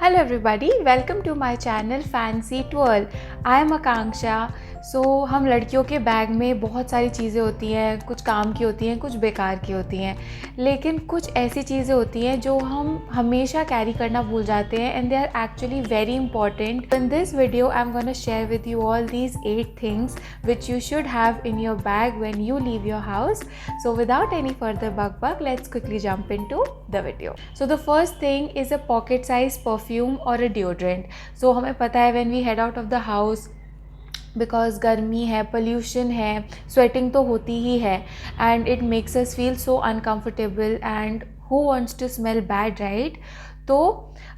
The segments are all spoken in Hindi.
Hello everybody, welcome to my channel Fancy Twirl. I am Akanksha. हम लड़कियों के बैग में बहुत सारी चीज़ें होती हैं, कुछ काम की होती हैं, कुछ बेकार की होती हैं, लेकिन कुछ ऐसी चीज़ें होती हैं जो हम हमेशा कैरी करना भूल जाते हैं and they are actually very important. In this video I am gonna share with you all these 8 things which you should have in your bag when you leave your house. So without any further bug, let's quickly jump into the video. So the first thing is a pocket size perfume or a deodorant. So हमें पता है when we head out of the house, because गर्मी है, पोल्यूशन है, स्वेटिंग तो होती ही है and it makes us feel so uncomfortable and who wants to smell bad, right? तो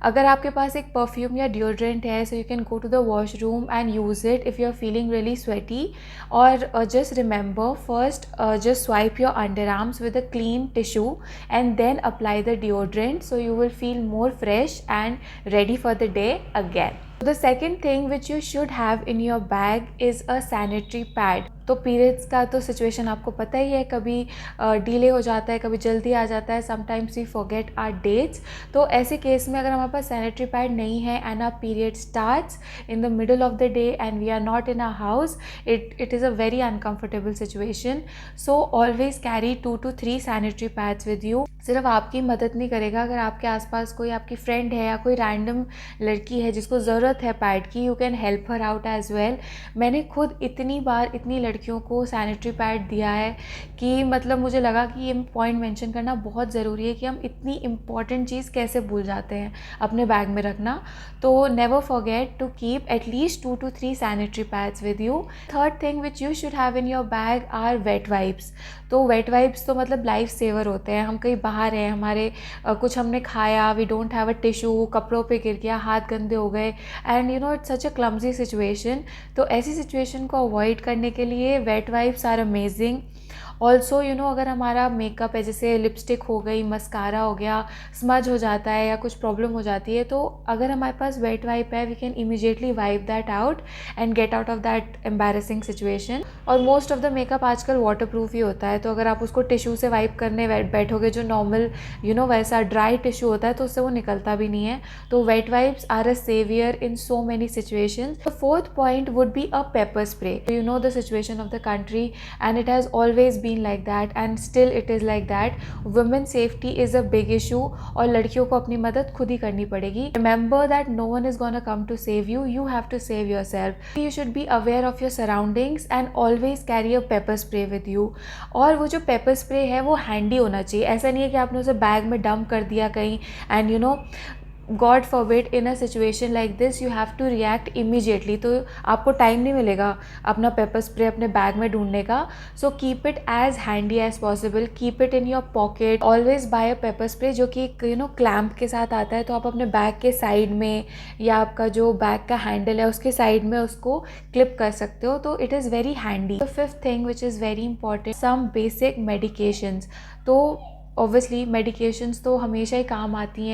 अगर आपके पास एक परफ्यूम या डिओड्रेंट है, so you can go to the washroom and use it if you are feeling really sweaty. और just remember, first just swipe your underarms with a clean tissue and then apply the deodorant, so you will feel more fresh and ready for the day again. The second thing which you should have in your bag is a sanitary pad. तो पीरियड्स का तो सिचुएशन आपको पता ही है, कभी डिले हो जाता है, कभी जल्दी आ जाता है, sometimes we forget our dates. तो ऐसे केस में अगर हमारे पास सैनिटरी पैड नहीं है and our period starts in the middle of the day and we are not in our house, it is a very uncomfortable situation. So always carry 2 to 3 sanitary pads with you. सिर्फ आपकी मदद नहीं करेगा, अगर आपके आसपास कोई आपकी फ्रेंड है या कोई रैंडम लड़की है जिसको ज़रूरत है पैड की, you can help her out as well. मैंने खुद इतनी बार इतनी लड़कियों को सैनिटरी पैड दिया है कि मतलब मुझे लगा कि ये पॉइंट मेंशन करना बहुत ज़रूरी है कि हम इतनी इम्पॉर्टेंट चीज़ कैसे भूल जाते हैं अपने बैग में रखना. तो never forget to keep at least 2 to 3 sanitary pads with you. Third thing which you should have in your bag are wet wipes. तो वेट वाइप्स तो मतलब लाइफ सेवर होते हैं. हम कहीं बाहर हैं, हमारे कुछ हमने खाया, we don't have a tissue, कपड़ों पे गिर गया, हाथ गंदे हो गए and you know it's such a clumsy situation. तो ऐसी सिचुएशन को अवॉइड करने के लिए wet wipes are amazing. Also you know अगर हमारा मेकअप है, जैसे लिपस्टिक हो गई, मस्कारा हो गया, स्मज हो जाता है या कुछ प्रॉब्लम हो जाती है, तो अगर हमारे पास वेट वाइप है, we can immediately wipe that out and get out of that embarrassing situation. और मोस्ट ऑफ द मेकअप आजकल वाटर प्रूफ ही होता है, तो अगर आप उसको टिश्यू से वाइप करने बैठोगे, जो नॉर्मल यू नो वैसा ड्राई टिश्यू होता है, तो उससे वो निकलता भी नहीं है. तो wet wipes are a saviour in so many situations. The fourth point would be a pepper spray. You know the situation of the country and it has always been like that and still it is like that. Women safety is a big issue और लड़कियों को अपनी मदद खुद ही करनी पड़ेगी. Remember that no one is gonna come to save you. You have to save yourself. You should be aware of your surroundings and always carry a pepper spray with you. और वो जो पेपर स्प्रे है वो हैंडी होना चाहिए. ऐसा नहीं है कि आपने उसे बैग में डंप कर दिया कहीं and you know god forbid in a situation like this you have to react immediately. तो आपको टाइम नहीं मिलेगा अपना पेपर स्प्रे अपने बैग में ढूंढने का. So keep it as handy as possible, keep it in your pocket. Always buy a pepper spray जो कि यू नो क्लैम्प के साथ आता है, तो आप अपने बैग के साइड में या आपका जो बैग का हैंडल है उसके साइड में उसको क्लिप कर सकते हो. तो it is very handy. The fifth thing which is very important, some basic medications. So obviously medications तो हमेशा ही काम आती हैं.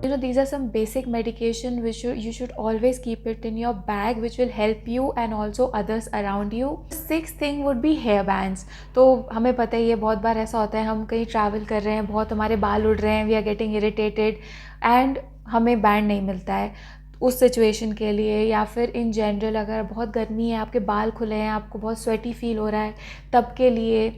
You know, these are some basic medication which you should always keep it in your bag, which will help you and also others around you. Sixth thing would be hair bands. तो हमें पता ही है, बहुत बार ऐसा होता है हम कहीं ट्रैवल कर रहे हैं, बहुत हमारे बाल उड़ रहे हैं, we are getting irritated and हमें बैंड नहीं मिलता है उस सिचुएशन के लिए. या फिर इन जनरल अगर बहुत गर्मी है, आपके बाल खुले हैं, आपको बहुत स्वेटी फील हो रहा है तब के लिए,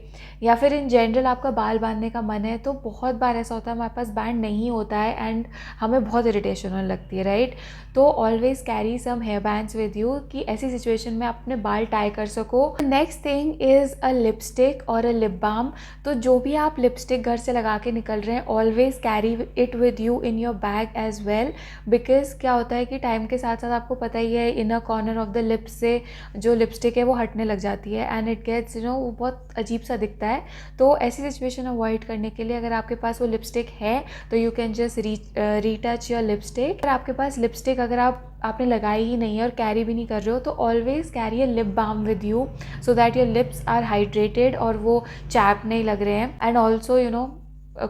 या फिर इन जनरल आपका बाल बांधने का मन है, तो बहुत बार ऐसा होता है हमारे पास बैंड नहीं होता है एंड हमें बहुत इरिटेशन होने लगती है, राइट? तो always carry some hair bands with you कि ऐसी सिचुएशन में आप अपने बाल टाई कर सको. Next thing is a lipstick और अ लिप बाम. तो जो भी आप लिपस्टिक घर से लगा के निकल रहे हैं, always carry it with you in your bag as well. Because क्या होता है कि टाइम के साथ साथ आपको पता ही है, inner corner of the lips से जो लिपस्टिक है वो हटने लग जाती है and it gets you know वो बहुत अजीब सा दिखता है. तो ऐसी सिचुएशन अवॉइड करने के लिए अगर आपके पास वो लिपस्टिक है तो you can just retouch your lipstick. अगर आपके पास लिपस्टिक अगर आपने लगाई ही नहीं है और कैरी भी नहीं कर रहे हो, तो always carry a lip balm with you so that your lips are hydrated और वो चैप नहीं लग रहे हैं. एंड ऑल्सो यू नो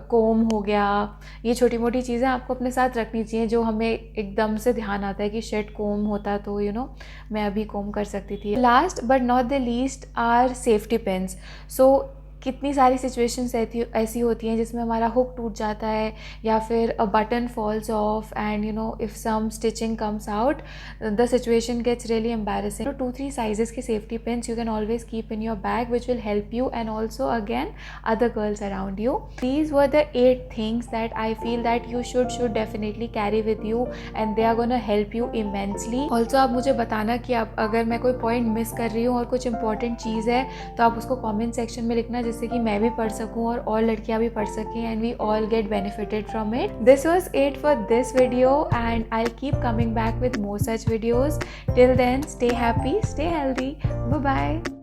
कोम हो गया, ये छोटी मोटी चीज़ें आपको अपने साथ रखनी चाहिए जो हमें एकदम से ध्यान आता है कि शेट कोम होता तो यू नो मैं अभी कोम कर सकती थी. Last but not the least are safety pins. So कितनी सारी सिचुएशंस ऐसी होती हैं जिसमें हमारा हुक टूट जाता है या फिर a button falls off and you know if some stitching comes out the situation gets really embarrassing. तो 2-3 साइजेस के safety pins you can always keep in your bag which will help you and also again other girls around you. These were the 8 things that I feel that you should definitely carry with you and they are gonna help you immensely. Also आप मुझे बताना कि आप अगर मैं कोई पॉइंट मिस कर रही हूँ और कुछ इंपॉर्टेंट चीज़ है तो आप उसको कमेंट सेक्शन में लिखना, जिससे कि मैं भी पढ़ सकूँ और लड़कियाँ भी पढ़ सकें and we all get benefited from it. This was it for this video and I'll keep coming back with more such videos. Till then, stay happy, stay healthy. Bye bye.